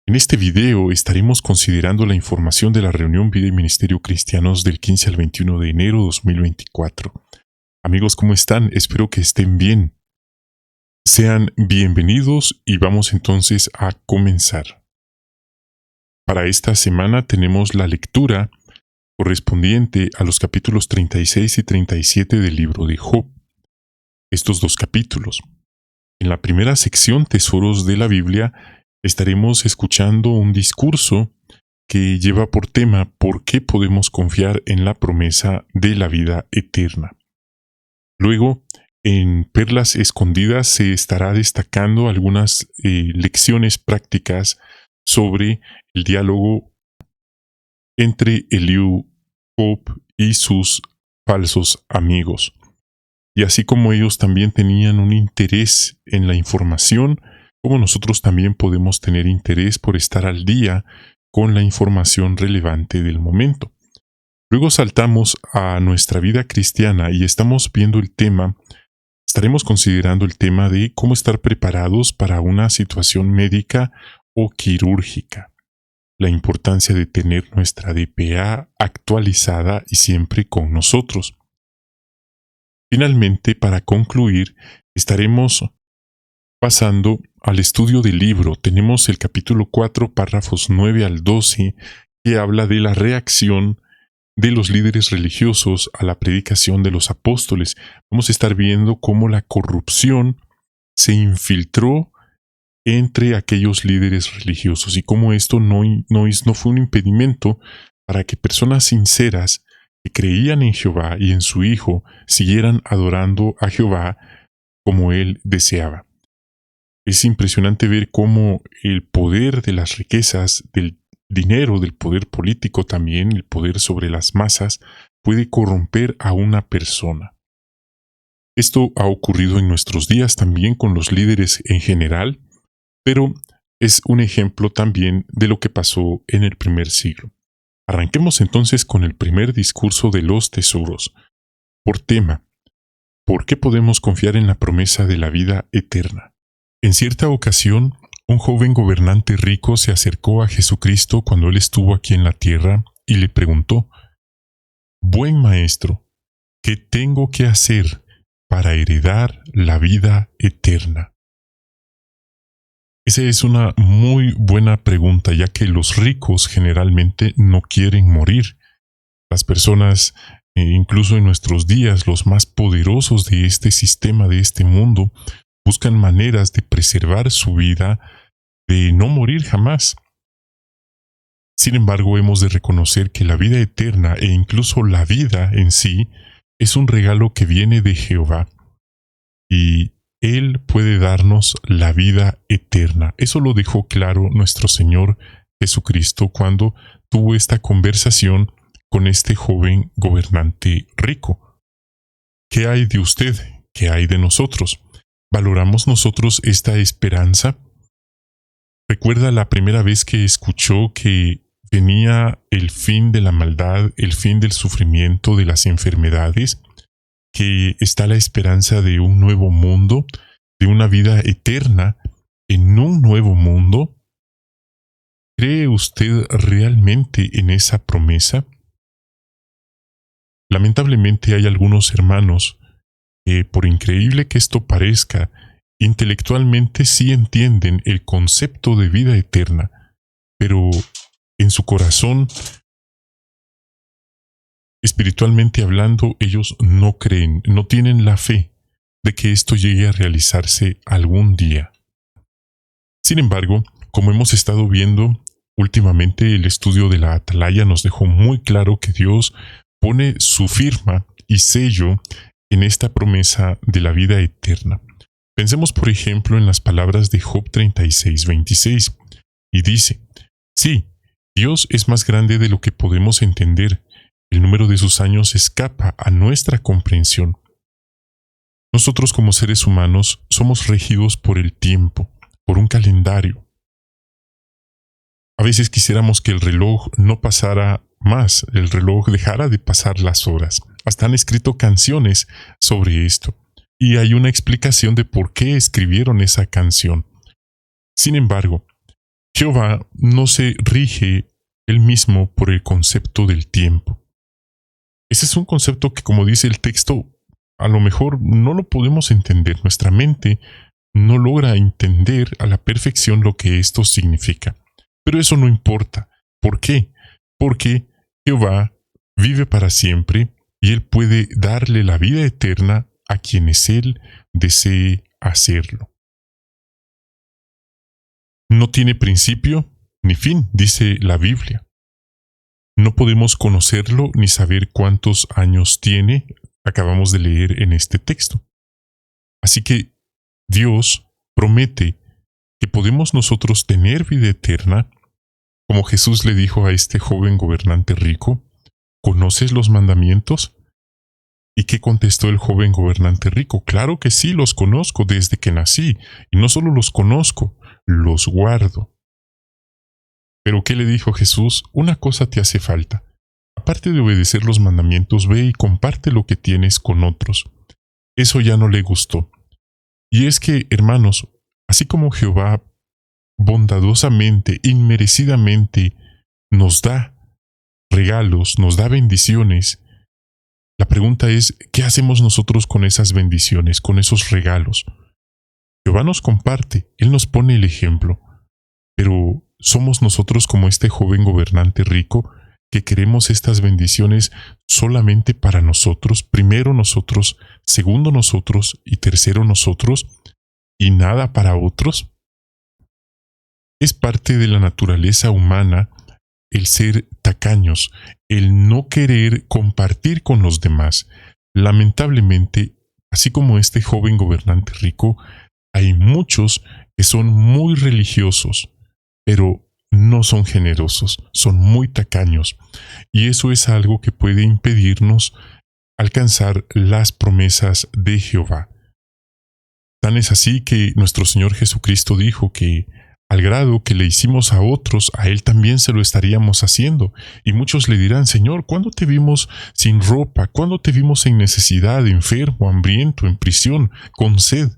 En este video estaremos considerando la información de la reunión Vida y Ministerio Cristianos del 15 al 21 de enero de 2024. Amigos, ¿cómo están? Espero que estén bien. Sean bienvenidos y vamos entonces a comenzar. Para esta semana tenemos la lectura correspondiente a los capítulos 36 y 37 del libro de Job. Estos dos capítulos. En la primera sección, Tesoros de la Biblia, estaremos escuchando un discurso que lleva por tema ¿por qué podemos confiar en la promesa de la vida eterna? Luego, en Perlas Escondidas se estará destacando algunas lecciones prácticas sobre el diálogo entre Eliú, Job y sus falsos amigos. Y así como ellos también tenían un interés en la información, como nosotros también podemos tener interés por estar al día con la información relevante del momento. Luego saltamos a nuestra vida cristiana y estamos viendo estaremos considerando el tema de cómo estar preparados para una situación médica o quirúrgica. La importancia de tener nuestra DPA actualizada y siempre con nosotros. Finalmente, para concluir, estaremos pasando al estudio del libro. Tenemos el capítulo 4, párrafos 9 al 12, que habla de la reacción de los líderes religiosos a la predicación de los apóstoles. Vamos a estar viendo cómo la corrupción se infiltró entre aquellos líderes religiosos y cómo esto no fue un impedimento para que personas sinceras que creían en Jehová y en su Hijo siguieran adorando a Jehová como él deseaba. Es impresionante ver cómo el poder de las riquezas, del dinero, del poder político también, el poder sobre las masas, puede corromper a una persona. Esto ha ocurrido en nuestros días también con los líderes en general, pero es un ejemplo también de lo que pasó en el primer siglo. Arranquemos entonces con el primer discurso de los tesoros. Por tema, ¿por qué podemos confiar en la promesa de la vida eterna? En cierta ocasión, un joven gobernante rico se acercó a Jesucristo cuando él estuvo aquí en la tierra y le preguntó: «Buen maestro, ¿qué tengo que hacer para heredar la vida eterna?» Esa es una muy buena pregunta, ya que los ricos generalmente no quieren morir. Las personas, incluso en nuestros días, los más poderosos de este sistema, de este mundo, buscan maneras de preservar su vida, de no morir jamás. Sin embargo, hemos de reconocer que la vida eterna e incluso la vida en sí es un regalo que viene de Jehová. Y Él puede darnos la vida eterna. Eso lo dejó claro nuestro Señor Jesucristo cuando tuvo esta conversación con este joven gobernante rico. ¿Qué hay de usted? ¿Qué hay de nosotros? ¿Valoramos nosotros esta esperanza? ¿Recuerda la primera vez que escuchó que venía el fin de la maldad, el fin del sufrimiento, de las enfermedades? Que está la esperanza de un nuevo mundo, de una vida eterna en un nuevo mundo. ¿Cree usted realmente en esa promesa? Lamentablemente hay algunos hermanos que, por increíble que esto parezca, intelectualmente sí entienden el concepto de vida eterna, pero en su corazón, espiritualmente hablando, ellos no creen, no tienen la fe de que esto llegue a realizarse algún día. Sin embargo, como hemos estado viendo últimamente, el estudio de la Atalaya nos dejó muy claro que Dios pone su firma y sello en esta promesa de la vida eterna. Pensemos, por ejemplo, en las palabras de Job 36:26, y dice: «Sí, Dios es más grande de lo que podemos entender. El número de sus años escapa a nuestra comprensión». Nosotros como seres humanos somos regidos por el tiempo, por un calendario. A veces quisiéramos que el reloj no pasara más, el reloj dejara de pasar las horas. Hasta han escrito canciones sobre esto. Y hay una explicación de por qué escribieron esa canción. Sin embargo, Jehová no se rige él mismo por el concepto del tiempo. Ese es un concepto que, como dice el texto, a lo mejor no lo podemos entender. Nuestra mente no logra entender a la perfección lo que esto significa. Pero eso no importa. ¿Por qué? Porque Jehová vive para siempre y Él puede darle la vida eterna a quienes Él desee hacerlo. No tiene principio ni fin, dice la Biblia. No podemos conocerlo ni saber cuántos años tiene, acabamos de leer en este texto. Así que Dios promete que podemos nosotros tener vida eterna, como Jesús le dijo a este joven gobernante rico, ¿conoces los mandamientos? ¿Y qué contestó el joven gobernante rico? Claro que sí, los conozco desde que nací, y no solo los conozco, los guardo. Pero ¿qué le dijo Jesús? Una cosa te hace falta. Aparte de obedecer los mandamientos, ve y comparte lo que tienes con otros. Eso ya no le gustó. Y es que, hermanos, así como Jehová bondadosamente, inmerecidamente, nos da regalos, nos da bendiciones, la pregunta es, ¿qué hacemos nosotros con esas bendiciones, con esos regalos? Jehová nos comparte, Él nos pone el ejemplo, pero somos nosotros como este joven gobernante rico que queremos estas bendiciones solamente para nosotros, primero nosotros, segundo nosotros y tercero nosotros, y nada para otros. Es parte de la naturaleza humana el ser tacaños, el no querer compartir con los demás. Lamentablemente, así como este joven gobernante rico, hay muchos que son muy religiosos, pero no son generosos, son muy tacaños. Y eso es algo que puede impedirnos alcanzar las promesas de Jehová. Tan es así que nuestro Señor Jesucristo dijo que al grado que le hicimos a otros, a Él también se lo estaríamos haciendo. Y muchos le dirán, Señor, ¿cuándo te vimos sin ropa? ¿Cuándo te vimos en necesidad, enfermo, hambriento, en prisión, con sed?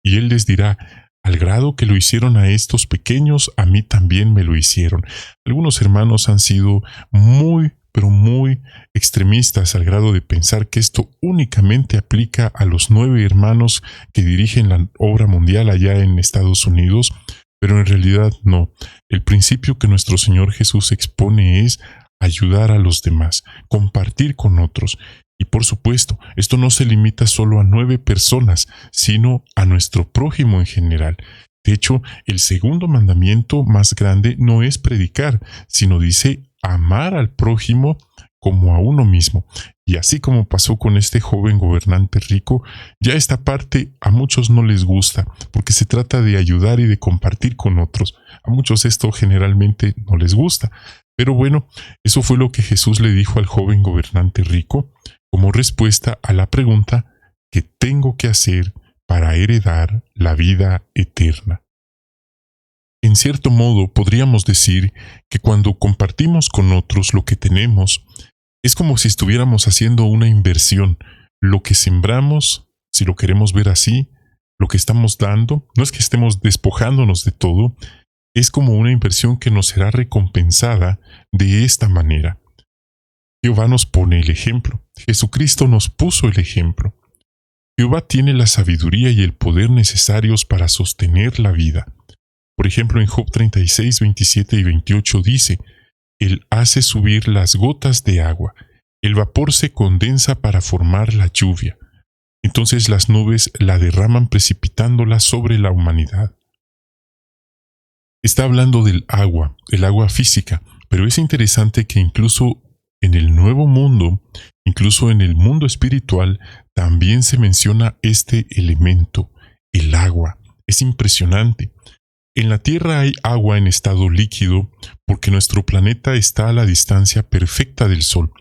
Y Él les dirá, al grado que lo hicieron a estos pequeños, a mí también me lo hicieron. Algunos hermanos han sido muy, pero muy extremistas al grado de pensar que esto únicamente aplica a los 9 hermanos que dirigen la obra mundial allá en Estados Unidos, pero en realidad no. El principio que nuestro Señor Jesús expone es ayudar a los demás, compartir con otros. Y por supuesto, esto no se limita solo a 9 personas, sino a nuestro prójimo en general. De hecho, el segundo mandamiento más grande no es predicar, sino dice amar al prójimo como a uno mismo. Y así como pasó con este joven gobernante rico, ya esta parte a muchos no les gusta, porque se trata de ayudar y de compartir con otros. A muchos esto generalmente no les gusta. Pero bueno, eso fue lo que Jesús le dijo al joven gobernante rico, como respuesta a la pregunta ¿qué tengo que hacer para heredar la vida eterna? En cierto modo, podríamos decir que cuando compartimos con otros lo que tenemos, es como si estuviéramos haciendo una inversión. Lo que sembramos, si lo queremos ver así, lo que estamos dando, no es que estemos despojándonos de todo, es como una inversión que nos será recompensada de esta manera. Jehová nos pone el ejemplo. Jesucristo nos puso el ejemplo. Jehová tiene la sabiduría y el poder necesarios para sostener la vida. Por ejemplo, en Job 36, 27 y 28 dice, Él hace subir las gotas de agua, el vapor se condensa para formar la lluvia. Entonces las nubes la derraman precipitándola sobre la humanidad. Está hablando del agua, el agua física, pero es interesante que incluso en el nuevo mundo, incluso en el mundo espiritual, también se menciona este elemento, el agua. Es impresionante. En la Tierra hay agua en estado líquido porque nuestro planeta está a la distancia perfecta del Sol.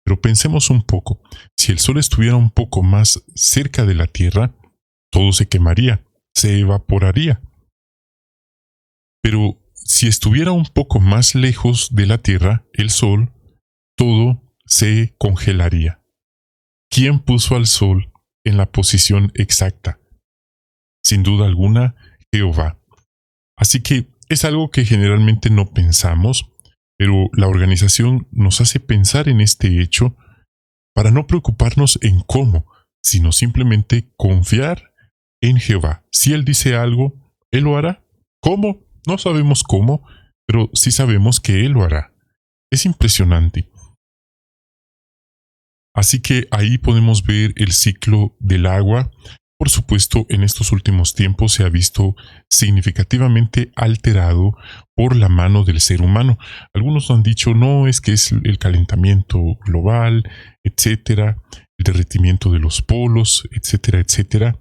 Pero pensemos un poco, si el Sol estuviera un poco más cerca de la Tierra, todo se quemaría, se evaporaría. Pero si estuviera un poco más lejos de la Tierra, el Sol, todo se congelaría. ¿Quién puso al Sol en la posición exacta? Sin duda alguna, Jehová. Así que Es algo que generalmente no pensamos, pero la organización nos hace pensar en este hecho para no preocuparnos en cómo, sino simplemente confiar en Jehová. Si Él dice algo, Él lo hará. ¿Cómo? No sabemos cómo, pero sí sabemos que Él lo hará. Es impresionante. Así que ahí podemos ver el ciclo del agua. Por supuesto, en estos últimos tiempos se ha visto significativamente alterado por la mano del ser humano. Algunos han dicho, no, es que es el calentamiento global, etcétera, el derretimiento de los polos, etcétera, etcétera.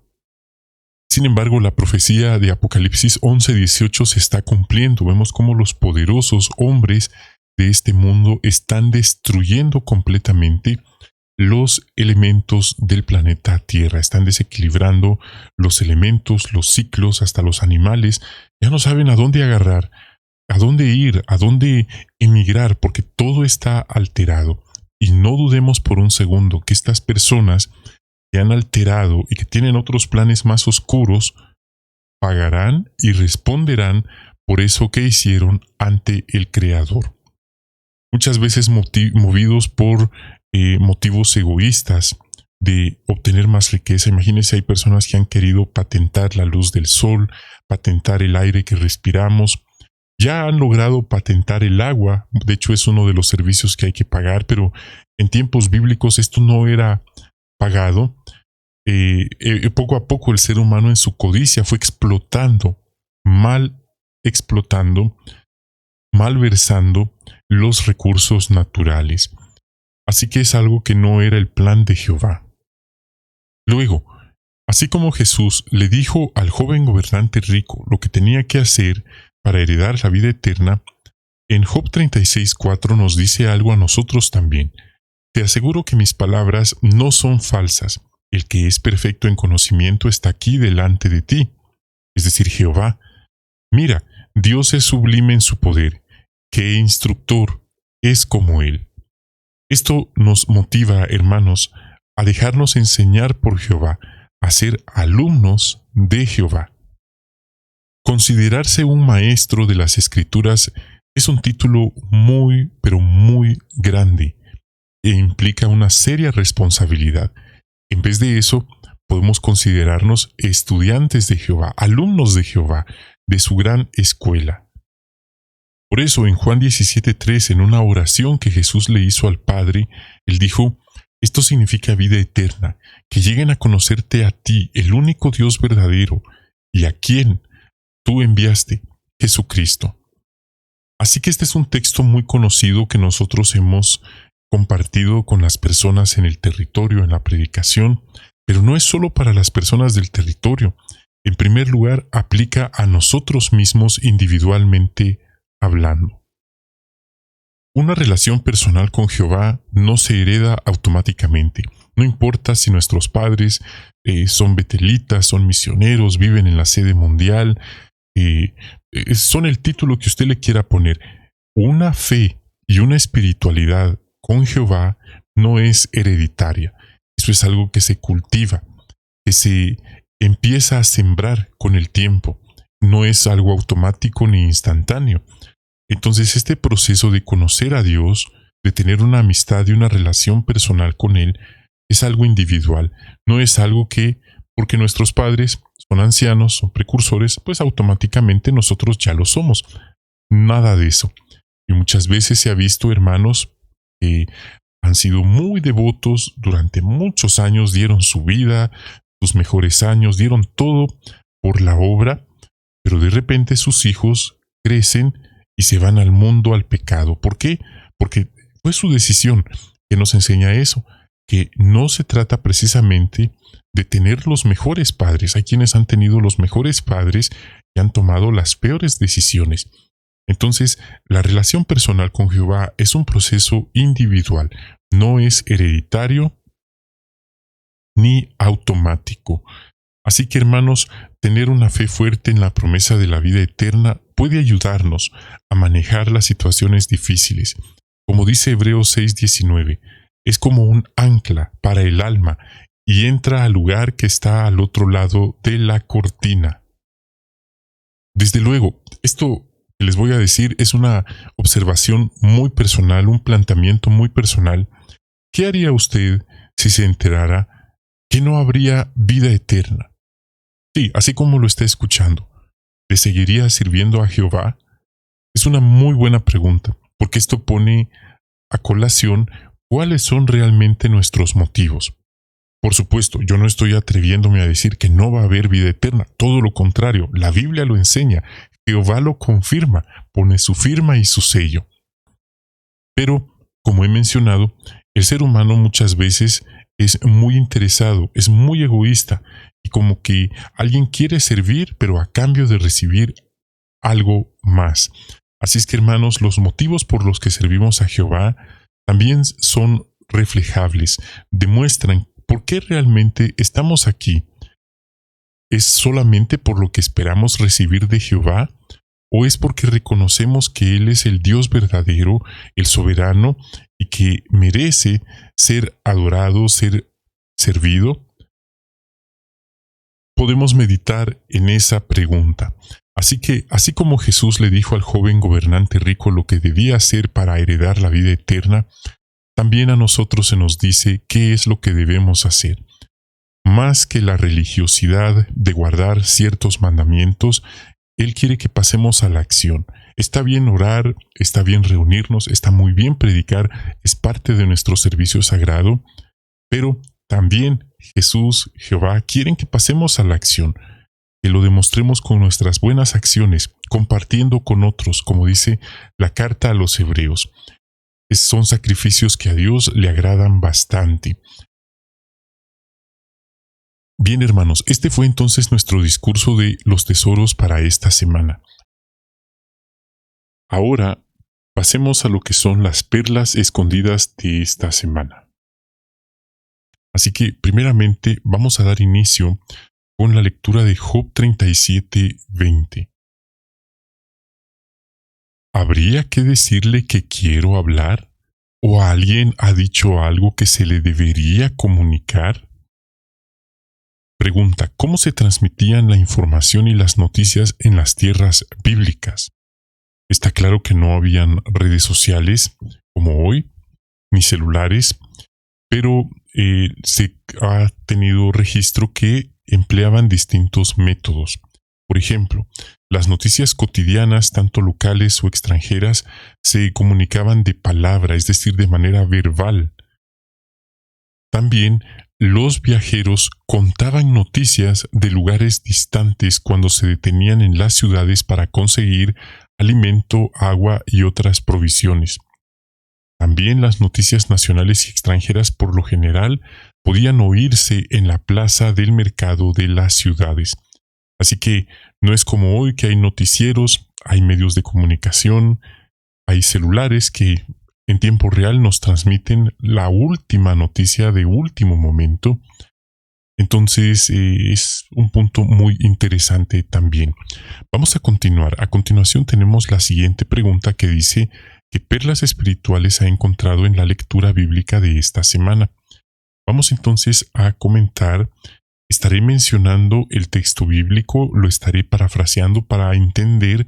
Sin embargo, la profecía de Apocalipsis 11:18 se está cumpliendo. Vemos cómo los poderosos hombres de este mundo están destruyendo completamente los elementos del planeta Tierra. Están desequilibrando los elementos, los ciclos, hasta los animales. Ya no saben a dónde agarrar, a dónde ir, a dónde emigrar, porque todo está alterado. Y no dudemos por un segundo que estas personas que han alterado y que tienen otros planes más oscuros, pagarán y responderán por eso que hicieron ante el Creador. Muchas veces movidos por motivos egoístas de obtener más riqueza. Imagínense, hay personas que han querido patentar la luz del sol, patentar el aire que respiramos. Ya han logrado patentar el agua. De hecho, es uno de los servicios que hay que pagar, pero en tiempos bíblicos esto no era pagado. Poco a poco el ser humano en su codicia fue explotando, malversando los recursos naturales. Así que es algo que no era el plan de Jehová. Luego, así como Jesús le dijo al joven gobernante rico lo que tenía que hacer para heredar la vida eterna, en Job 36:4 nos dice algo a nosotros también. Te aseguro que mis palabras no son falsas. El que es perfecto en conocimiento está aquí delante de ti. Es decir, Jehová. Mira, Dios es sublime en su poder. ¿Qué instructor es como Él? Esto nos motiva, hermanos, a dejarnos enseñar por Jehová, a ser alumnos de Jehová. Considerarse un maestro de las Escrituras es un título muy, pero muy grande e implica una seria responsabilidad. En vez de eso, podemos considerarnos estudiantes de Jehová, alumnos de Jehová, de su gran escuela. Por eso, en Juan 17:3, en una oración que Jesús le hizo al Padre, Él dijo, esto significa vida eterna, que lleguen a conocerte a ti, el único Dios verdadero, y a quien tú enviaste, Jesucristo. Así que este es un texto muy conocido que nosotros hemos compartido con las personas en el territorio, en la predicación, pero no es solo para las personas del territorio. En primer lugar, aplica a nosotros mismos individualmente hablando. Una relación personal con Jehová no se hereda automáticamente. No importa si nuestros padres son betelitas, son misioneros, viven en la sede mundial, son el título que usted le quiera poner. Una fe y una espiritualidad con Jehová no es hereditaria. Eso es algo que se cultiva, que se empieza a sembrar con el tiempo. No es algo automático ni instantáneo. Entonces, este proceso de conocer a Dios, de tener una amistad y una relación personal con Él, es algo individual. No es algo que, porque nuestros padres son ancianos, son precursores, pues automáticamente nosotros ya lo somos. Nada de eso. Y muchas veces se ha visto hermanos que han sido muy devotos durante muchos años, dieron su vida, sus mejores años, dieron todo por la obra, pero de repente sus hijos crecen y se van al mundo, al pecado. ¿Por qué? Porque fue su decisión. Que nos enseña eso, que no se trata precisamente de tener los mejores padres. Hay quienes han tenido los mejores padres y han tomado las peores decisiones. Entonces, la relación personal con Jehová es un proceso individual, no es hereditario ni automático. Así que, hermanos, tener una fe fuerte en la promesa de la vida eterna puede ayudarnos a manejar las situaciones difíciles. Como dice Hebreos 6:19, es como un ancla para el alma y entra al lugar que está al otro lado de la cortina. Desde luego, esto que les voy a decir es una observación muy personal, un planteamiento muy personal. ¿Qué haría usted si se enterara que no habría vida eterna? Sí, así como lo está escuchando. ¿Le seguiría sirviendo a Jehová? Es una muy buena pregunta, porque esto pone a colación cuáles son realmente nuestros motivos. Por supuesto, yo no estoy atreviéndome a decir que no va a haber vida eterna, todo lo contrario, la Biblia lo enseña, Jehová lo confirma, pone su firma y su sello. Pero, como he mencionado, el ser humano muchas veces es muy interesado, es muy egoísta, y como que alguien quiere servir, pero a cambio de recibir algo más. Así es que, hermanos, los motivos por los que servimos a Jehová también son reflejables, demuestran por qué realmente estamos aquí. ¿Es solamente por lo que esperamos recibir de Jehová? ¿O es porque reconocemos que Él es el Dios verdadero, el soberano, y que merece ser adorado, ser servido? Podemos meditar en esa pregunta. Así que, así como Jesús le dijo al joven gobernante rico lo que debía hacer para heredar la vida eterna, también a nosotros se nos dice qué es lo que debemos hacer. Más que la religiosidad de guardar ciertos mandamientos, Él quiere que pasemos a la acción. Está bien orar, está bien reunirnos, está muy bien predicar, es parte de nuestro servicio sagrado, pero también Jesús, Jehová, quieren que pasemos a la acción, que lo demostremos con nuestras buenas acciones, compartiendo con otros, como dice la carta a los Hebreos. Son sacrificios que a Dios le agradan bastante. Bien, hermanos, este fue entonces nuestro discurso de los tesoros para esta semana. Ahora, pasemos a lo que son las perlas escondidas de esta semana. Así que, primeramente, vamos a dar inicio con la lectura de Job 37:20. ¿Habría que decirle que quiero hablar? ¿O alguien ha dicho algo que se le debería comunicar? Pregunta, ¿cómo se transmitían la información y las noticias en las tierras bíblicas? Está claro que no habían redes sociales como hoy, ni celulares, pero se ha tenido registro que empleaban distintos métodos. Por ejemplo, las noticias cotidianas, tanto locales o extranjeras, se comunicaban de palabra, es decir, de manera verbal. También los viajeros contaban noticias de lugares distantes cuando se detenían en las ciudades para conseguir alimento, agua y otras provisiones. También las noticias nacionales y extranjeras por lo general podían oírse en la plaza del mercado de las ciudades. Así que no es como hoy que hay noticieros, hay medios de comunicación, hay celulares que en tiempo real nos transmiten la última noticia de último momento. Entonces es un punto muy interesante también. Vamos a continuar. A continuación tenemos la siguiente pregunta que dice: ¿qué perlas espirituales ha encontrado en la lectura bíblica de esta semana? Vamos entonces a comentar. Estaré mencionando el texto bíblico, lo estaré parafraseando para entender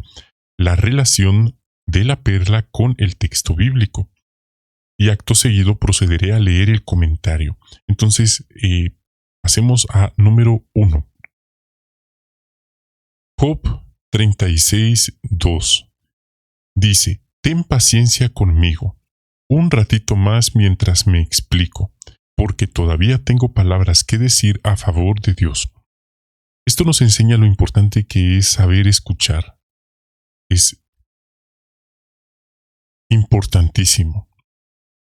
la relación de la perla con el texto bíblico. Y acto seguido procederé a leer el comentario. Entonces, pasemos a número 1. Job 36:2 dice: ten paciencia conmigo, un ratito más mientras me explico, porque todavía tengo palabras que decir a favor de Dios. Esto nos enseña lo importante que es saber escuchar. Es importantísimo.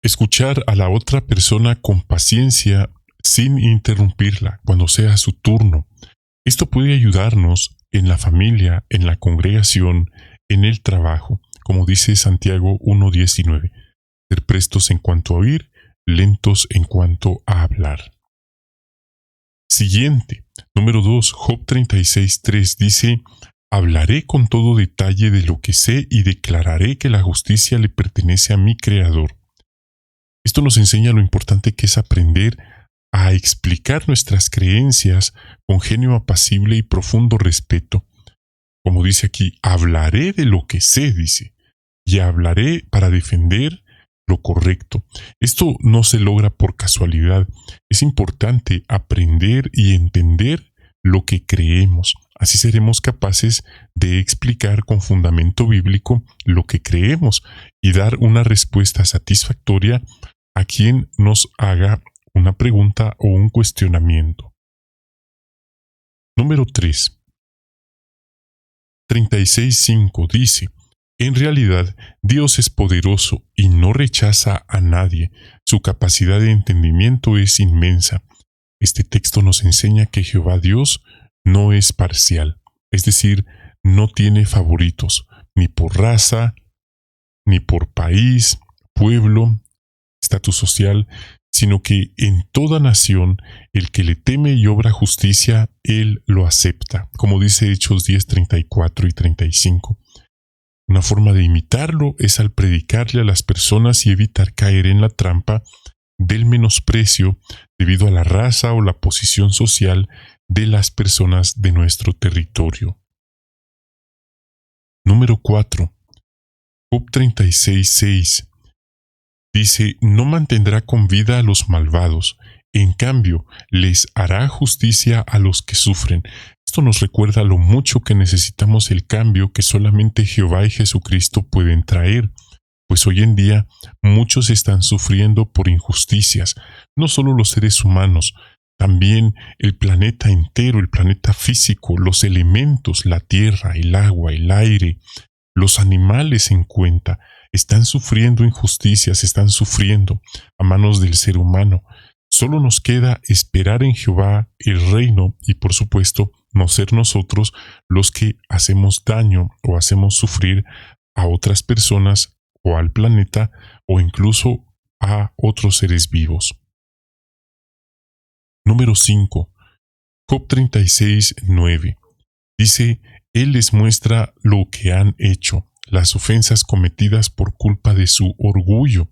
Escuchar a la otra persona con paciencia sin interrumpirla cuando sea su turno. Esto puede ayudarnos en la familia, en la congregación, en el trabajo, como dice Santiago 1:19. Ser prestos en cuanto a oír, lentos en cuanto a hablar. Siguiente, número 2, Job 36:3 dice: hablaré con todo detalle de lo que sé y declararé que la justicia le pertenece a mi Creador. Esto nos enseña lo importante que es aprender a explicar nuestras creencias con genio apacible y profundo respeto, Como dice aquí, hablaré de lo que sé, dice, y hablaré para defender lo correcto. Esto no se logra por casualidad. Es importante aprender y entender lo que creemos. Así seremos capaces de explicar con fundamento bíblico lo que creemos y dar una respuesta satisfactoria a quien nos haga una pregunta o un cuestionamiento. Número 3. 36.5 dice: en realidad, Dios es poderoso y no rechaza a nadie. Su capacidad de entendimiento es inmensa. Este texto nos enseña que Jehová Dios no es parcial, es decir, no tiene favoritos, ni por raza, ni por país, pueblo, estatus social, sino que en toda nación el que le teme y obra justicia, él lo acepta, como dice Hechos 10:34 y 35. Una forma de imitarlo es al predicarle a las personas y evitar caer en la trampa del menosprecio debido a la raza o la posición social de las personas de nuestro territorio. Número 4. Job 36:6 dice: no mantendrá con vida a los malvados, en cambio les hará justicia a los que sufren. Esto nos recuerda lo mucho que necesitamos el cambio que solamente Jehová y Jesucristo pueden traer, pues hoy en día muchos están sufriendo por injusticias, no solo los seres humanos, también el planeta entero, el planeta físico, los elementos, la tierra, el agua, el aire, los animales en cuenta, están sufriendo injusticias, están sufriendo a manos del ser humano. Solo nos queda esperar en Jehová el reino y, por supuesto, no ser nosotros los que hacemos daño o hacemos sufrir a otras personas o al planeta o incluso a otros seres vivos. Número 5. Job 36:9 dice: Él les muestra lo que han hecho, las ofensas cometidas por culpa de su orgullo.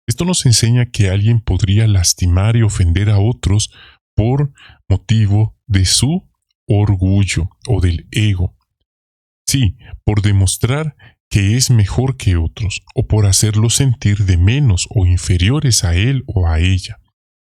Esto nos enseña que alguien podría lastimar y ofender a otros por motivo de su orgullo o del ego. Sí, por demostrar que es mejor que otros o por hacerlos sentir de menos o inferiores a él o a ella.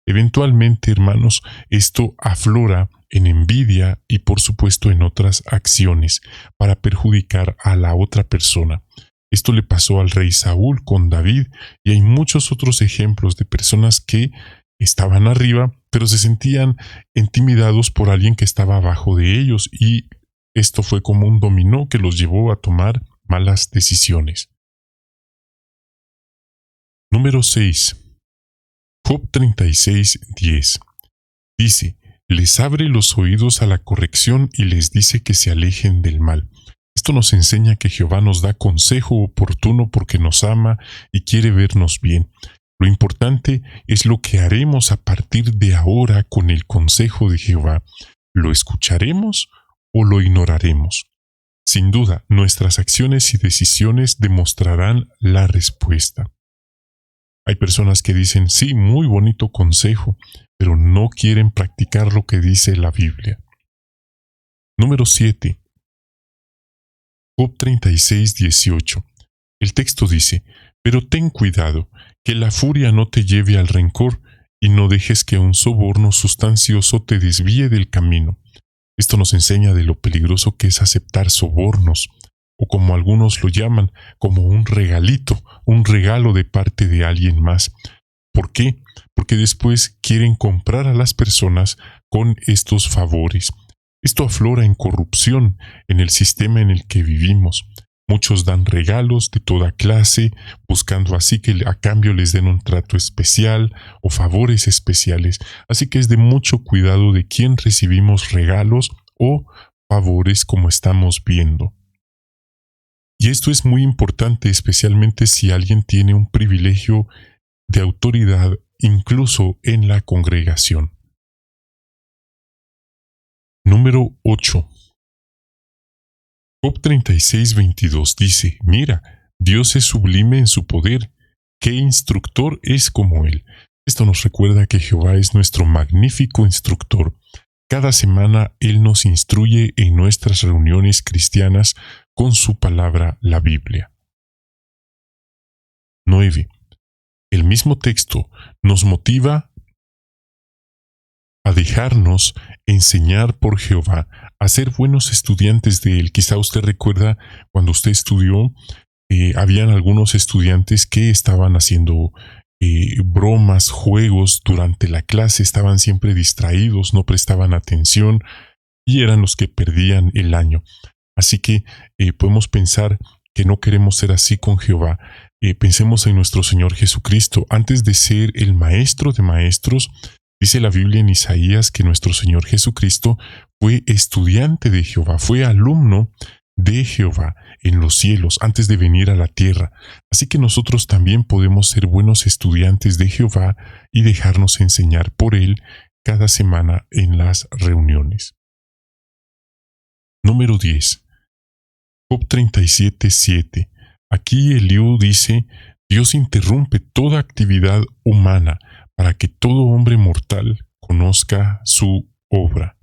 Eventualmente, hermanos, esto aflora en envidia y por supuesto en otras acciones para perjudicar a la otra persona. Esto le pasó al rey Saúl con David y hay muchos otros ejemplos de personas que estaban arriba pero se sentían intimidados por alguien que estaba abajo de ellos y esto fue como un dominó que los llevó a tomar malas decisiones. Número 6. Job 36:10 dice: les abre los oídos a la corrección y les dice que se alejen del mal. Esto nos enseña que Jehová nos da consejo oportuno porque nos ama y quiere vernos bien. Lo importante es lo que haremos a partir de ahora con el consejo de Jehová. ¿Lo escucharemos o lo ignoraremos? Sin duda, nuestras acciones y decisiones demostrarán la respuesta. Hay personas que dicen, sí, muy bonito consejo, pero no quieren practicar lo que dice la Biblia. Número 7. Job 36:18. El texto dice: pero ten cuidado, que la furia no te lleve al rencor, y no dejes que un soborno sustancioso te desvíe del camino. Esto nos enseña de lo peligroso que es aceptar sobornos, o como algunos lo llaman, como un regalito, un regalo de parte de alguien más. ¿Por qué? Porque después quieren comprar a las personas con estos favores. Esto aflora en corrupción en el sistema en el que vivimos. Muchos dan regalos de toda clase, buscando así que a cambio les den un trato especial o favores especiales. Así que es de mucho cuidado de quién recibimos regalos o favores como estamos viendo. Y esto es muy importante, especialmente si alguien tiene un privilegio de autoridad, incluso en la congregación. Número 8. Job 36:22 dice: mira, Dios es sublime en su poder, ¿qué instructor es como él? Esto nos recuerda que Jehová es nuestro magnífico instructor. Cada semana Él nos instruye en nuestras reuniones cristianas con su palabra, la Biblia. 9. El mismo texto nos motiva a dejarnos enseñar por Jehová, a ser buenos estudiantes de Él. Quizá usted recuerda cuando usted estudió, habían algunos estudiantes que estaban haciendo bromas, juegos durante la clase, estaban siempre distraídos, no prestaban atención y eran los que perdían el año. Así que podemos pensar que no queremos ser así con Jehová. Pensemos en nuestro Señor Jesucristo. Antes de ser el maestro de maestros, dice la Biblia en Isaías que nuestro Señor Jesucristo fue estudiante de Jehová, fue alumno de Jehová en los cielos antes de venir a la tierra. Así que nosotros también podemos ser buenos estudiantes de Jehová y dejarnos enseñar por Él cada semana en las reuniones. Número 10. Job 37:7. Aquí Eliú dice: Dios interrumpe toda actividad humana para que todo hombre mortal conozca su obra.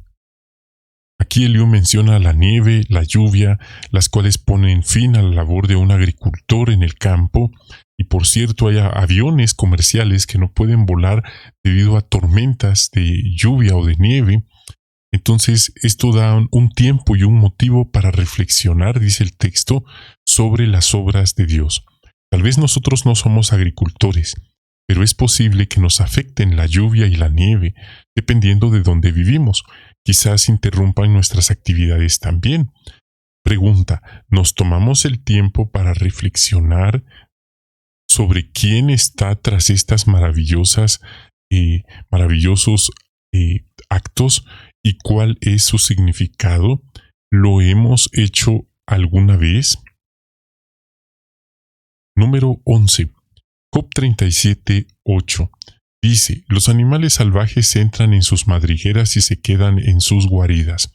Aquí Eliú menciona la nieve, la lluvia, las cuales ponen fin a la labor de un agricultor en el campo, y por cierto hay aviones comerciales que no pueden volar debido a tormentas de lluvia o de nieve. Entonces esto da un tiempo y un motivo para reflexionar, dice el texto, sobre las obras de Dios. Tal vez nosotros no somos agricultores, pero es posible que nos afecten la lluvia y la nieve, dependiendo de dónde vivimos. Quizás interrumpan nuestras actividades también. Pregunta: ¿nos tomamos el tiempo para reflexionar sobre quién está tras estas maravillosos actos y cuál es su significado? ¿Lo hemos hecho alguna vez? Número 11. Job 37:8. Dice: los animales salvajes entran en sus madrigueras y se quedan en sus guaridas.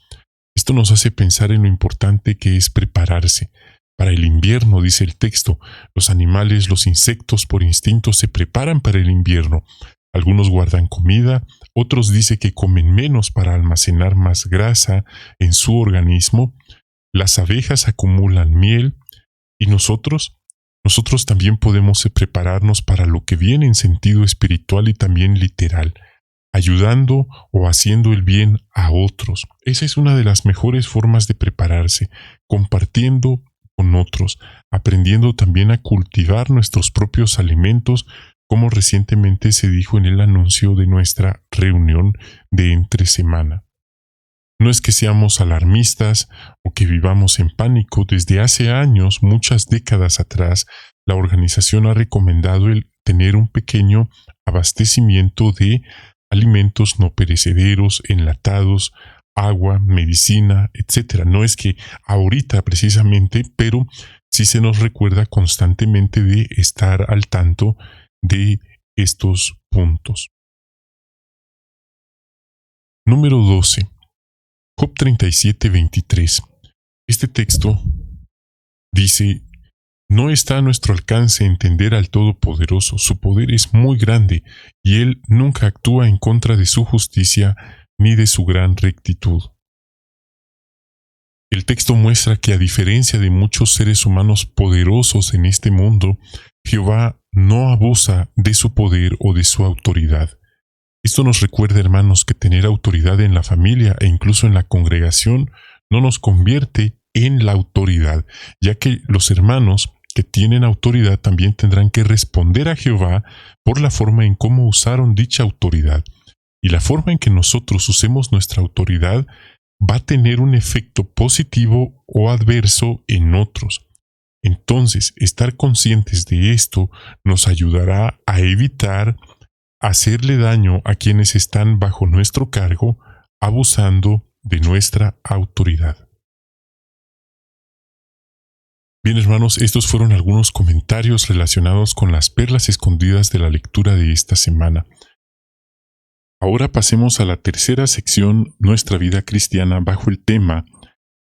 Esto nos hace pensar en lo importante que es prepararse. Para el invierno, dice el texto, los animales, los insectos por instinto se preparan para el invierno. Algunos guardan comida, otros dice que comen menos para almacenar más grasa en su organismo. Las abejas acumulan miel y nosotros también podemos prepararnos para lo que viene en sentido espiritual y también literal, ayudando o haciendo el bien a otros. Esa es una de las mejores formas de prepararse, compartiendo con otros, aprendiendo también a cultivar nuestros propios alimentos, como recientemente se dijo en el anuncio de nuestra reunión de entre semana. No es que seamos alarmistas o que vivamos en pánico. Desde hace años, muchas décadas atrás, la organización ha recomendado el tener un pequeño abastecimiento de alimentos no perecederos, enlatados, agua, medicina, etc. No es que ahorita precisamente, pero sí se nos recuerda constantemente de estar al tanto de estos puntos. Número 12. Job 37:23. Este texto dice: no está a nuestro alcance entender al Todopoderoso, su poder es muy grande, y Él nunca actúa en contra de su justicia ni de su gran rectitud. El texto muestra que, a diferencia de muchos seres humanos poderosos en este mundo, Jehová no abusa de su poder o de su autoridad. Esto nos recuerda, hermanos, que tener autoridad en la familia e incluso en la congregación no nos convierte en la autoridad, ya que los hermanos que tienen autoridad también tendrán que responder a Jehová por la forma en cómo usaron dicha autoridad. Y la forma en que nosotros usemos nuestra autoridad va a tener un efecto positivo o adverso en otros. Entonces, estar conscientes de esto nos ayudará a evitar hacerle daño a quienes están bajo nuestro cargo, abusando de nuestra autoridad. Bien, hermanos, estos fueron algunos comentarios relacionados con las perlas escondidas de la lectura de esta semana. Ahora pasemos a la tercera sección, nuestra vida cristiana, bajo el tema: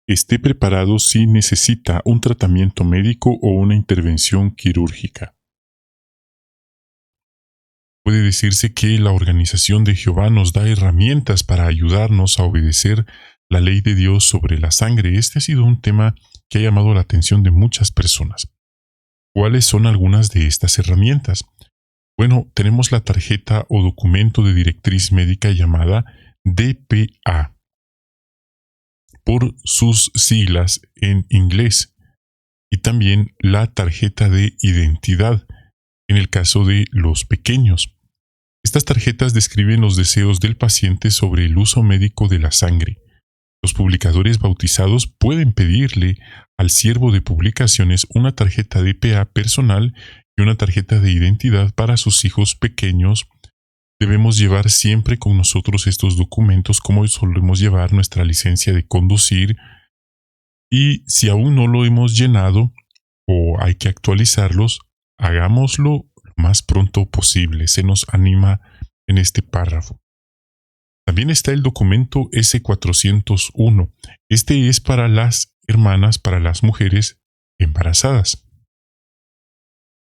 esté preparado si necesita un tratamiento médico o una intervención quirúrgica. Puede decirse que la organización de Jehová nos da herramientas para ayudarnos a obedecer la ley de Dios sobre la sangre. Este ha sido un tema que ha llamado la atención de muchas personas. ¿Cuáles son algunas de estas herramientas? Bueno, tenemos la tarjeta o documento de directriz médica llamada DPA, por sus siglas en inglés, y también la tarjeta de identidad, en el caso de los pequeños. Estas tarjetas describen los deseos del paciente sobre el uso médico de la sangre. Los publicadores bautizados pueden pedirle al siervo de publicaciones una tarjeta DPA personal y una tarjeta de identidad para sus hijos pequeños. Debemos llevar siempre con nosotros estos documentos, como solemos llevar nuestra licencia de conducir, y si aún no lo hemos llenado o hay que actualizarlos, hagámoslo lo más pronto posible. Se nos anima en este párrafo. También está el documento S401. Este es para las hermanas, para las mujeres embarazadas.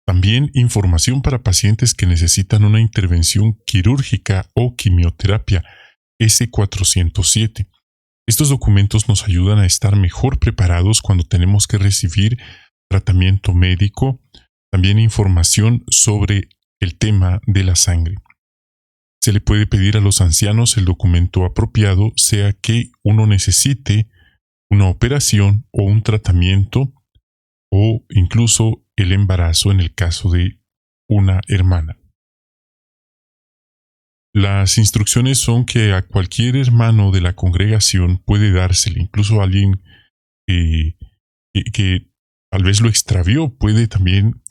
También información para pacientes que necesitan una intervención quirúrgica o quimioterapia, S407. Estos documentos nos ayudan a estar mejor preparados cuando tenemos que recibir tratamiento médico, también información sobre el tema de la sangre. Se le puede pedir a los ancianos el documento apropiado, sea que uno necesite una operación o un tratamiento o incluso el embarazo en el caso de una hermana. Las instrucciones son que a cualquier hermano de la congregación puede dársele, incluso a alguien que tal vez lo extravió, puede también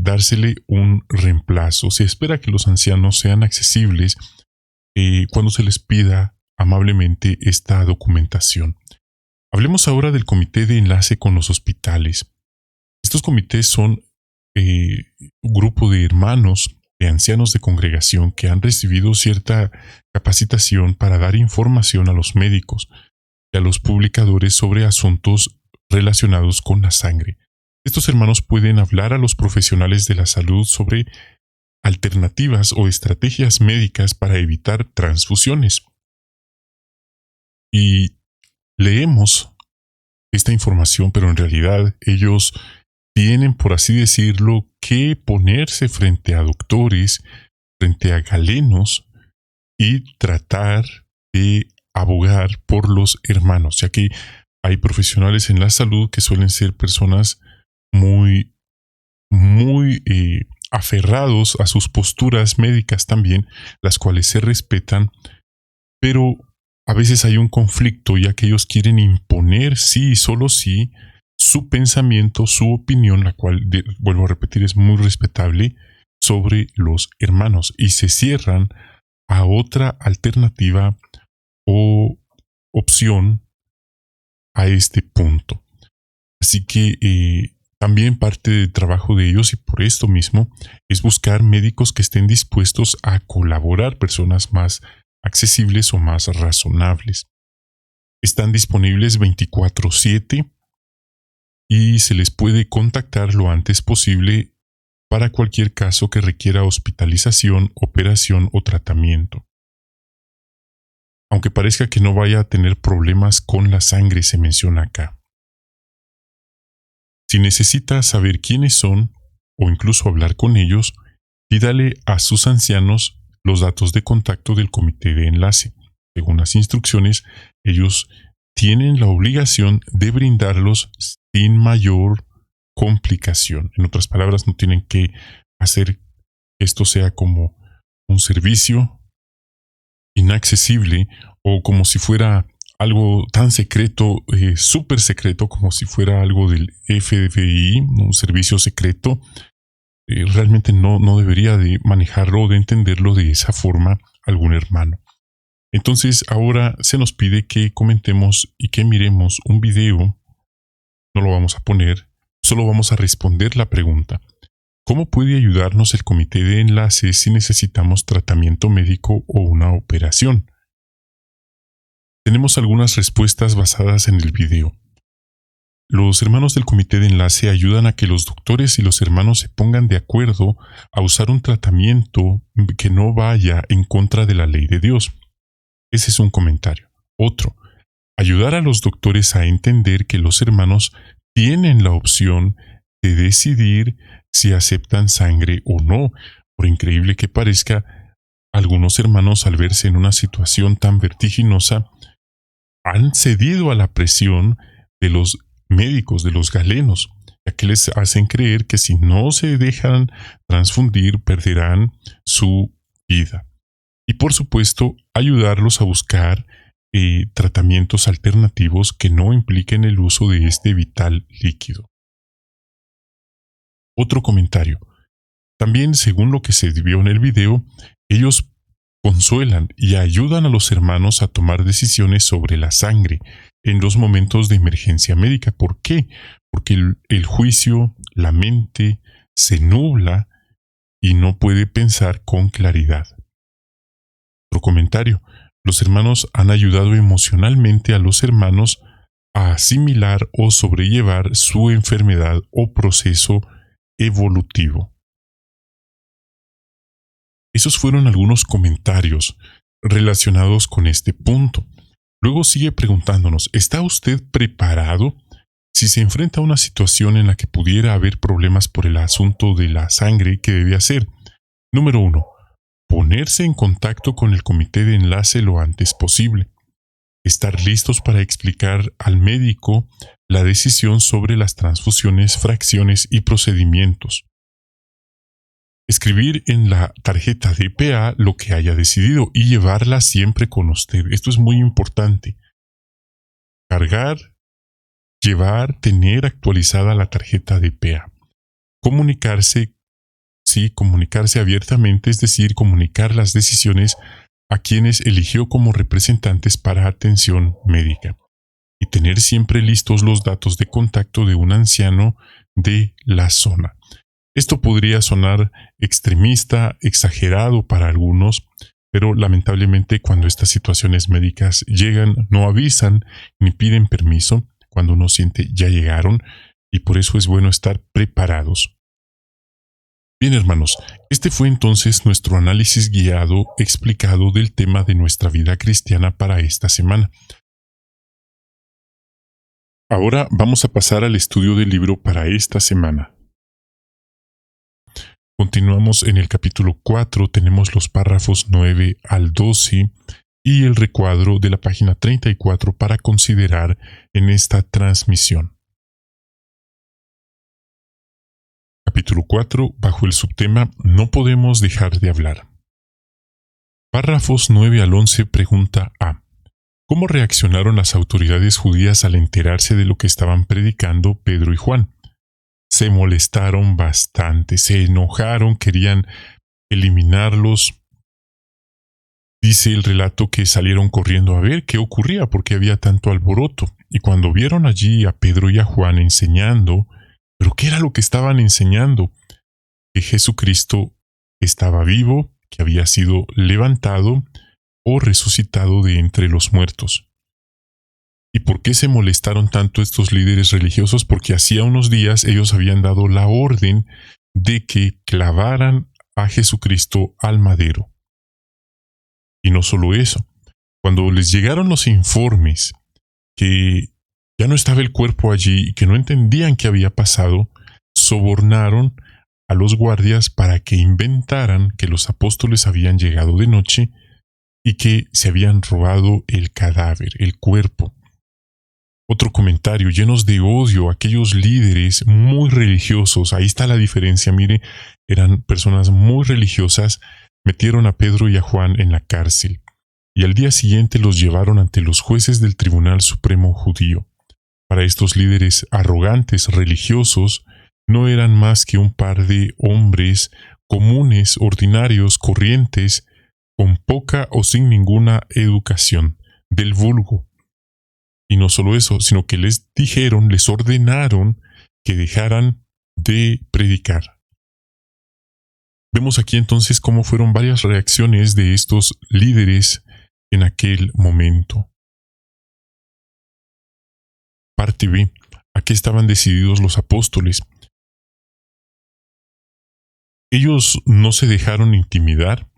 dársele un reemplazo. Se espera que los ancianos sean accesibles cuando se les pida amablemente esta documentación. Hablemos ahora del comité de enlace con los hospitales. Estos comités son un grupo de hermanos, de ancianos de congregación que han recibido cierta capacitación para dar información a los médicos y a los publicadores sobre asuntos relacionados con la sangre. Estos hermanos pueden hablar a los profesionales de la salud sobre alternativas o estrategias médicas para evitar transfusiones. Y leemos esta información, pero en realidad ellos tienen, por así decirlo, que ponerse frente a doctores, frente a galenos y tratar de abogar por los hermanos, ya que hay profesionales en la salud que suelen ser personas muy aferrados a sus posturas médicas también, las cuales se respetan, pero a veces hay un conflicto, ya que ellos quieren imponer sí y solo sí su pensamiento, su opinión, la cual, vuelvo a repetir, es muy respetable, sobre los hermanos, y se cierran a otra alternativa o opción a este punto. Así que también parte del trabajo de ellos, y por esto mismo, es buscar médicos que estén dispuestos a colaborar, personas más accesibles o más razonables. Están disponibles 24/7 y se les puede contactar lo antes posible para cualquier caso que requiera hospitalización, operación o tratamiento. Aunque parezca que no vaya a tener problemas con la sangre, se menciona acá. Si necesita saber quiénes son o incluso hablar con ellos, pídale a sus ancianos los datos de contacto del comité de enlace. Según las instrucciones, ellos tienen la obligación de brindarlos sin mayor complicación. En otras palabras, no tienen que hacer que esto sea como un servicio inaccesible o como si fuera algo tan secreto, súper secreto, como si fuera algo del FBI, un servicio secreto. Realmente no debería de manejarlo o de entenderlo de esa forma algún hermano. Entonces ahora se nos pide que comentemos y que miremos un video. No lo vamos a poner, solo vamos a responder la pregunta: ¿cómo puede ayudarnos el comité de enlace si necesitamos tratamiento médico o una operación? Tenemos algunas respuestas basadas en el video. los hermanos del comité de enlace ayudan a que los doctores y los hermanos se pongan de acuerdo a usar un tratamiento que no vaya en contra de la ley de Dios. Ese es un comentario. Otro, ayudar a los doctores a entender que los hermanos tienen la opción de decidir si aceptan sangre o no. Por increíble que parezca, algunos hermanos, al verse en una situación tan vertiginosa, han cedido a la presión de los médicos, de los galenos, ya que les hacen creer que si no se dejan transfundir, perderán su vida. Y por supuesto, ayudarlos a buscar tratamientos alternativos que no impliquen el uso de este vital líquido. Otro comentario. También, según lo que se vio en el video, ellos consuelan y ayudan a los hermanos a tomar decisiones sobre la sangre en los momentos de emergencia médica. ¿Por qué? Porque el juicio, la mente, se nubla y no puede pensar con claridad. Otro comentario. Los hermanos han ayudado emocionalmente a los hermanos a asimilar o sobrellevar su enfermedad o proceso evolutivo. Esos fueron algunos comentarios relacionados con este punto. Luego sigue preguntándonos, ¿está usted preparado si se enfrenta a una situación en la que pudiera haber problemas por el asunto de la sangre? ¿Qué debe hacer? Número 1. Ponerse en contacto con el comité de enlace lo antes posible. Estar listos para explicar al médico la decisión sobre las transfusiones, fracciones y procedimientos. Escribir en la tarjeta DPA lo que haya decidido y llevarla siempre con usted. Esto es muy importante. Cargar, llevar, tener actualizada la tarjeta DPA. Comunicarse abiertamente, es decir, comunicar las decisiones a quienes eligió como representantes para atención médica. Y tener siempre listos los datos de contacto de un anciano de la zona. Esto podría sonar extremista, exagerado para algunos, pero lamentablemente cuando estas situaciones médicas llegan, no avisan ni piden permiso. Cuando uno siente ya llegaron, y por eso es bueno estar preparados. Bien, hermanos, este fue entonces nuestro análisis guiado explicado del tema de nuestra vida cristiana para esta semana. Ahora vamos a pasar al estudio del libro para esta semana. Continuamos en el capítulo 4, tenemos los párrafos 9 al 12 y el recuadro de la página 34 para considerar en esta transmisión. Capítulo 4, bajo el subtema No podemos dejar de hablar. Párrafos 9 al 11, pregunta A. ¿Cómo reaccionaron las autoridades judías al enterarse de lo que estaban predicando Pedro y Juan? Se molestaron bastante, se enojaron, querían eliminarlos. Dice el relato que salieron corriendo a ver qué ocurría, porque había tanto alboroto. Y cuando vieron allí a Pedro y a Juan enseñando, ¿pero qué era lo que estaban enseñando? Que Jesucristo estaba vivo, que había sido levantado o resucitado de entre los muertos. ¿Y por qué se molestaron tanto estos líderes religiosos? Porque hacía unos días ellos habían dado la orden de que clavaran a Jesucristo al madero. Y no solo eso, cuando les llegaron los informes que ya no estaba el cuerpo allí y que no entendían qué había pasado, sobornaron a los guardias para que inventaran que los apóstoles habían llegado de noche y que se habían robado el cadáver, el cuerpo. Otro comentario, llenos de odio, aquellos líderes muy religiosos, ahí está la diferencia, mire, eran personas muy religiosas, metieron a Pedro y a Juan en la cárcel, y al día siguiente los llevaron ante los jueces del Tribunal Supremo Judío. Para estos líderes arrogantes religiosos, no eran más que un par de hombres comunes, ordinarios, corrientes, con poca o sin ninguna educación, del vulgo. Y no solo eso, sino que les dijeron, les ordenaron que dejaran de predicar. Vemos aquí entonces cómo fueron varias reacciones de estos líderes en aquel momento. Parte B. ¿A qué estaban decididos los apóstoles? Ellos no se dejaron intimidar.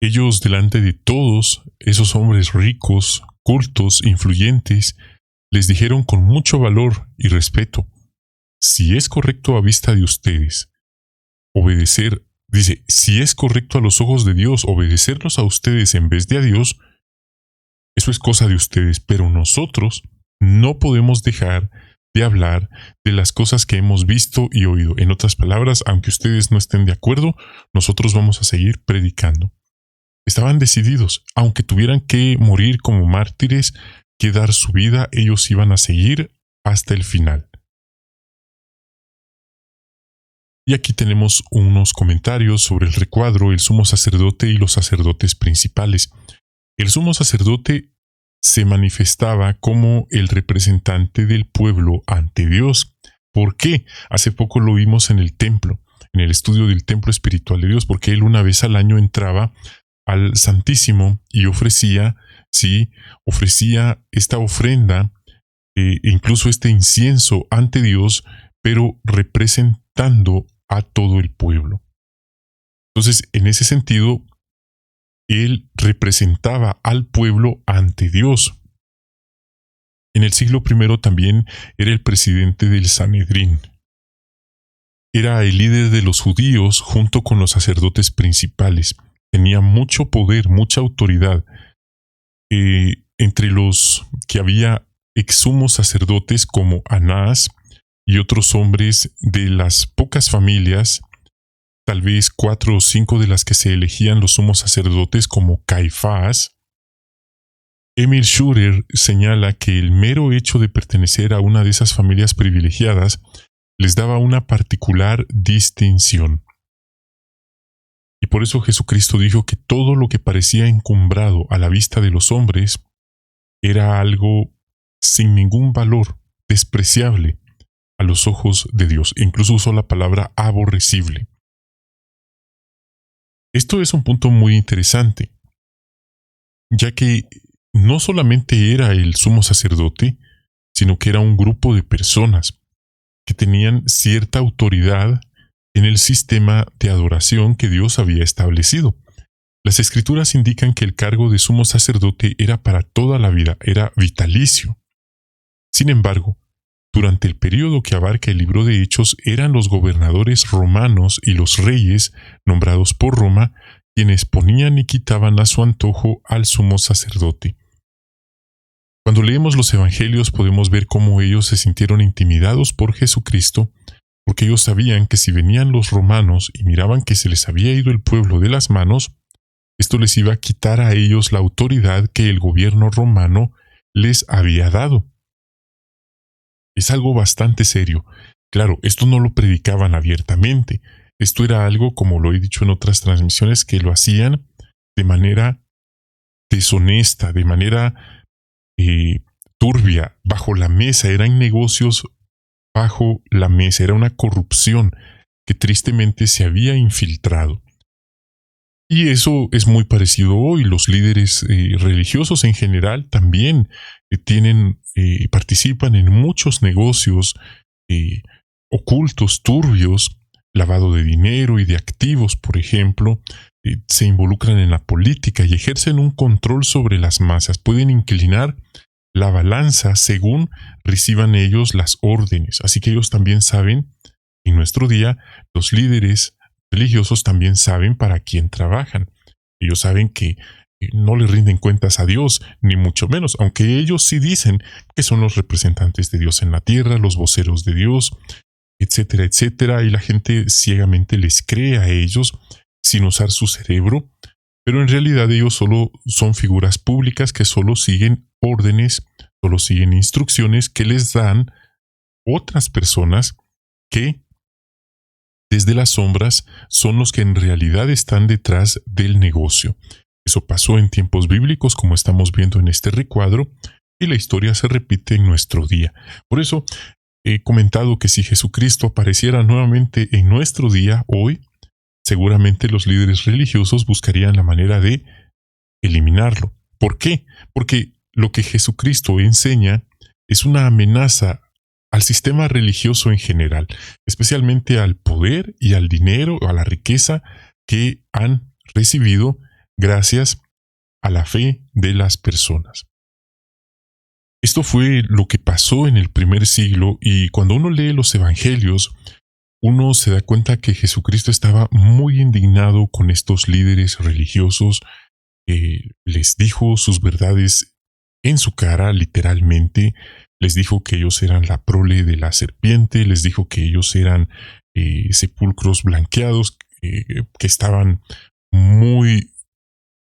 Ellos, delante de todos esos hombres ricos, cultos, influyentes, les dijeron con mucho valor y respeto: si es correcto a vista de ustedes obedecer, dice, si es correcto a los ojos de Dios obedecerlos a ustedes en vez de a Dios, eso es cosa de ustedes, pero nosotros no podemos dejar de hablar de las cosas que hemos visto y oído. En otras palabras, aunque ustedes no estén de acuerdo, nosotros vamos a seguir predicando. Estaban decididos, aunque tuvieran que morir como mártires, que dar su vida, ellos iban a seguir hasta el final. Y aquí tenemos unos comentarios sobre el recuadro, el sumo sacerdote y los sacerdotes principales. El sumo sacerdote se manifestaba como el representante del pueblo ante Dios. ¿Por qué? Hace poco lo vimos en el templo, en el estudio del templo espiritual de Dios, porque él una vez al año entraba al Santísimo y ofrecía esta ofrenda, incluso este incienso ante Dios, pero representando a todo el pueblo. Entonces, en ese sentido, él representaba al pueblo ante Dios. En el siglo I también era el presidente del Sanedrín. Era el líder de los judíos junto con los sacerdotes principales. Tenía mucho poder, mucha autoridad. Entre los que había exsumos sacerdotes como Anás y otros hombres de las pocas familias, tal vez 4 o 5 de las que se elegían los sumos sacerdotes como Caifás. Emil Schurer señala que el mero hecho de pertenecer a una de esas familias privilegiadas les daba una particular distinción. Y por eso Jesucristo dijo que todo lo que parecía encumbrado a la vista de los hombres era algo sin ningún valor, despreciable a los ojos de Dios. Incluso usó la palabra aborrecible. Esto es un punto muy interesante, ya que no solamente era el sumo sacerdote, sino que era un grupo de personas que tenían cierta autoridad en el sistema de adoración que Dios había establecido. Las Escrituras indican que el cargo de sumo sacerdote era para toda la vida, era vitalicio. Sin embargo, durante el período que abarca el libro de Hechos, eran los gobernadores romanos y los reyes, nombrados por Roma, quienes ponían y quitaban a su antojo al sumo sacerdote. Cuando leemos los evangelios podemos ver cómo ellos se sintieron intimidados por Jesucristo, porque ellos sabían que si venían los romanos y miraban que se les había ido el pueblo de las manos, esto les iba a quitar a ellos la autoridad que el gobierno romano les había dado. Es algo bastante serio. Claro, esto no lo predicaban abiertamente. Esto era algo, como lo he dicho en otras transmisiones, que lo hacían de manera deshonesta, de manera turbia, bajo la mesa. Eran negocios bajo la mesa. Era una corrupción que tristemente se había infiltrado. Y eso es muy parecido hoy. Los líderes religiosos en general también participan en muchos negocios ocultos, turbios, lavado de dinero y de activos, por ejemplo. Se involucran en la política y ejercen un control sobre las masas. Pueden inclinar la balanza según reciban ellos las órdenes. Así que ellos también saben, en nuestro día, los líderes religiosos también saben para quién trabajan. Ellos saben que no le rinden cuentas a Dios, ni mucho menos, aunque ellos sí dicen que son los representantes de Dios en la tierra, los voceros de Dios, etcétera, etcétera, y la gente ciegamente les cree a ellos sin usar su cerebro, pero en realidad ellos solo son figuras públicas que solo siguen órdenes, solo siguen instrucciones que les dan otras personas que desde las sombras son los que en realidad están detrás del negocio. Eso pasó en tiempos bíblicos, como estamos viendo en este recuadro, y la historia se repite en nuestro día. Por eso he comentado que si Jesucristo apareciera nuevamente en nuestro día, hoy, seguramente los líderes religiosos buscarían la manera de eliminarlo. ¿Por qué? Porque lo que Jesucristo enseña es una amenaza al sistema religioso en general, especialmente al poder y al dinero o a la riqueza que han recibido gracias a la fe de las personas. Esto fue lo que pasó en el primer siglo, y cuando uno lee los evangelios, uno se da cuenta que Jesucristo estaba muy indignado con estos líderes religiosos. Les dijo sus verdades en su cara, literalmente. Les dijo que ellos eran la prole de la serpiente, les dijo que ellos eran sepulcros blanqueados, que estaban muy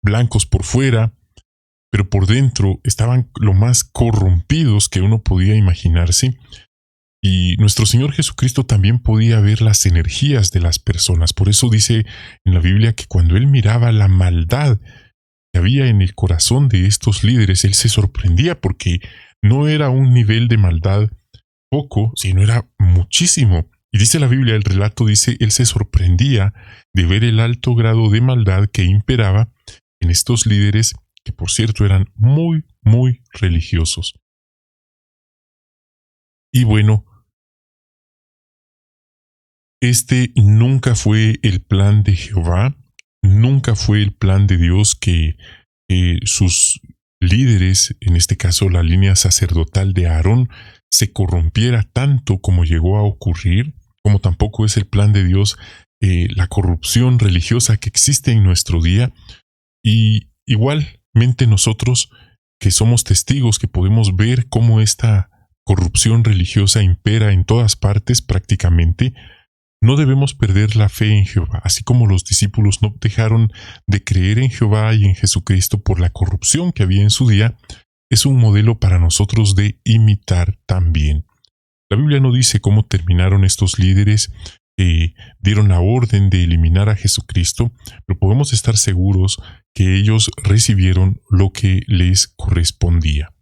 blancos por fuera, pero por dentro estaban lo más corrompidos que uno podía imaginarse. Y nuestro Señor Jesucristo también podía ver las energías de las personas. Por eso dice en la Biblia que cuando Él miraba la maldad que había en el corazón de estos líderes, Él se sorprendía, porque no era un nivel de maldad poco, sino era muchísimo. Y dice la Biblia, el relato dice, Él se sorprendía de ver el alto grado de maldad que imperaba en estos líderes, que por cierto eran muy, muy religiosos. Y bueno, este nunca fue el plan de Jehová, nunca fue el plan de Dios que sus líderes, en este caso la línea sacerdotal de Aarón, se corrompiera tanto como llegó a ocurrir, como tampoco es el plan de Dios la corrupción religiosa que existe en nuestro día. Y igualmente nosotros, que somos testigos, que podemos ver cómo esta corrupción religiosa impera en todas partes prácticamente, no debemos perder la fe en Jehová, así como los discípulos no dejaron de creer en Jehová y en Jesucristo por la corrupción que había en su día. Es un modelo para nosotros de imitar también. La Biblia no dice cómo terminaron estos líderes que dieron la orden de eliminar a Jesucristo, pero podemos estar seguros que ellos recibieron lo que les correspondía.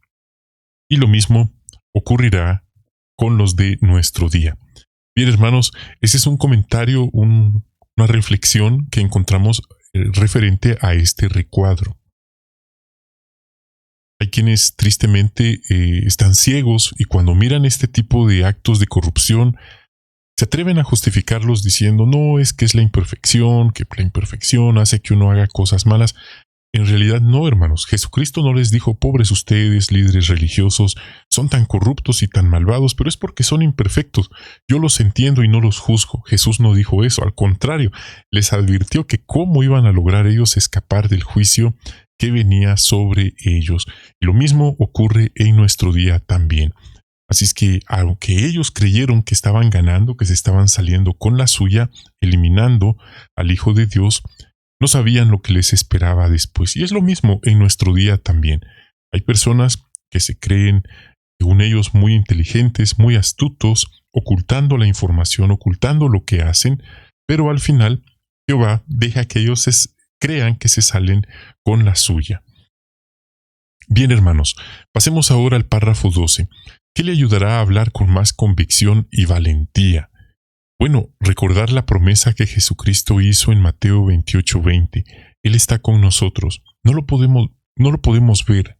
Y lo mismo ocurrirá con los de nuestro día. Bien, hermanos, ese es un comentario, una reflexión que encontramos referente a este recuadro. Hay quienes tristemente están ciegos, y cuando miran este tipo de actos de corrupción, se atreven a justificarlos diciendo, no, es que es la imperfección, que la imperfección hace que uno haga cosas malas. En realidad no, hermanos. Jesucristo no les dijo, pobres ustedes, líderes religiosos, son tan corruptos y tan malvados, pero es porque son imperfectos. Yo los entiendo y no los juzgo. Jesús no dijo eso, al contrario, les advirtió que cómo iban a lograr ellos escapar del juicio que venía sobre ellos. Y lo mismo ocurre en nuestro día también. Así es que, aunque ellos creyeron que estaban ganando, que se estaban saliendo con la suya, eliminando al Hijo de Dios, no sabían lo que les esperaba después. Y es lo mismo en nuestro día también. Hay personas que se creen, según ellos, muy inteligentes, muy astutos, ocultando la información, ocultando lo que hacen, pero al final Jehová deja que ellos crean que se salen con la suya. Bien, hermanos, pasemos ahora al párrafo 12. ¿Qué le ayudará a hablar con más convicción y valentía? Bueno, recordar la promesa que Jesucristo hizo en Mateo 28:20. Él está con nosotros. No lo podemos ver,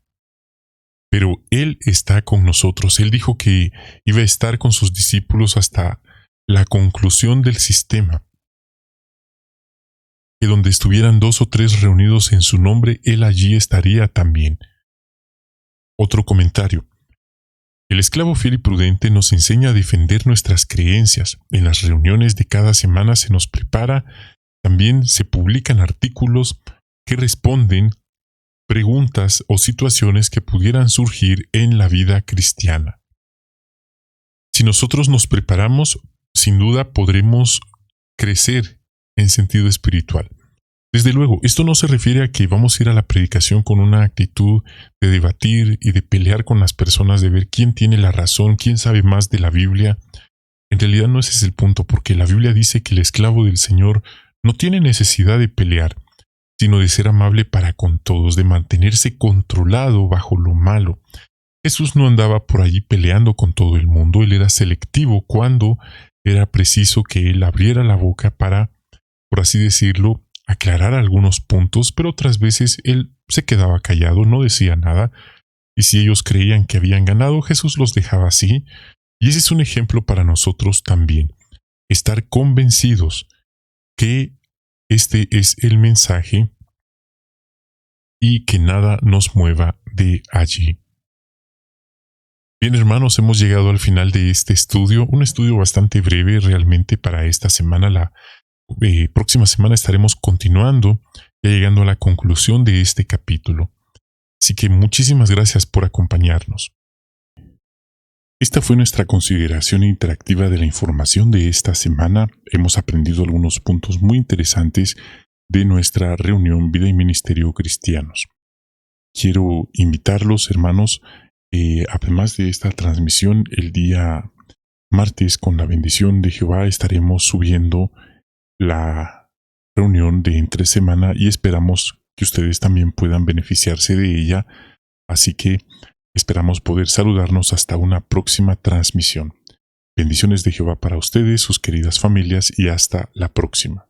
pero Él está con nosotros. Él dijo que iba a estar con sus discípulos hasta la conclusión del sistema. Que donde estuvieran 2 o 3 reunidos en su nombre, Él allí estaría también. Otro comentario. El esclavo fiel y prudente nos enseña a defender nuestras creencias. En las reuniones de cada semana se nos prepara, también se publican artículos que responden preguntas o situaciones que pudieran surgir en la vida cristiana. Si nosotros nos preparamos, sin duda podremos crecer en sentido espiritual. Desde luego, esto no se refiere a que vamos a ir a la predicación con una actitud de debatir y de pelear con las personas, de ver quién tiene la razón, quién sabe más de la Biblia. En realidad no ese es el punto, porque la Biblia dice que el esclavo del Señor no tiene necesidad de pelear, sino de ser amable para con todos, de mantenerse controlado bajo lo malo. Jesús no andaba por allí peleando con todo el mundo, Él era selectivo cuando era preciso que Él abriera la boca para, por así decirlo, aclarar algunos puntos, pero otras veces Él se quedaba callado, no decía nada, y si ellos creían que habían ganado, Jesús los dejaba así, Y ese es un ejemplo para nosotros también. Estar convencidos que este es el mensaje y que nada nos mueva de allí. Bien, hermanos, hemos llegado al final de este estudio, un estudio bastante breve realmente para esta semana. La próxima semana estaremos continuando, ya llegando a la conclusión de este capítulo. Así que muchísimas gracias por acompañarnos. Esta fue nuestra consideración interactiva de la información de esta semana. Hemos aprendido algunos puntos muy interesantes de nuestra reunión Vida y Ministerio Cristianos. Quiero invitarlos, hermanos, además de esta transmisión, el día martes, con la bendición de Jehová, estaremos subiendo la reunión de entre semana y esperamos que ustedes también puedan beneficiarse de ella. Así que esperamos poder saludarnos hasta una próxima transmisión. Bendiciones de Jehová para ustedes, sus queridas familias, y hasta la próxima.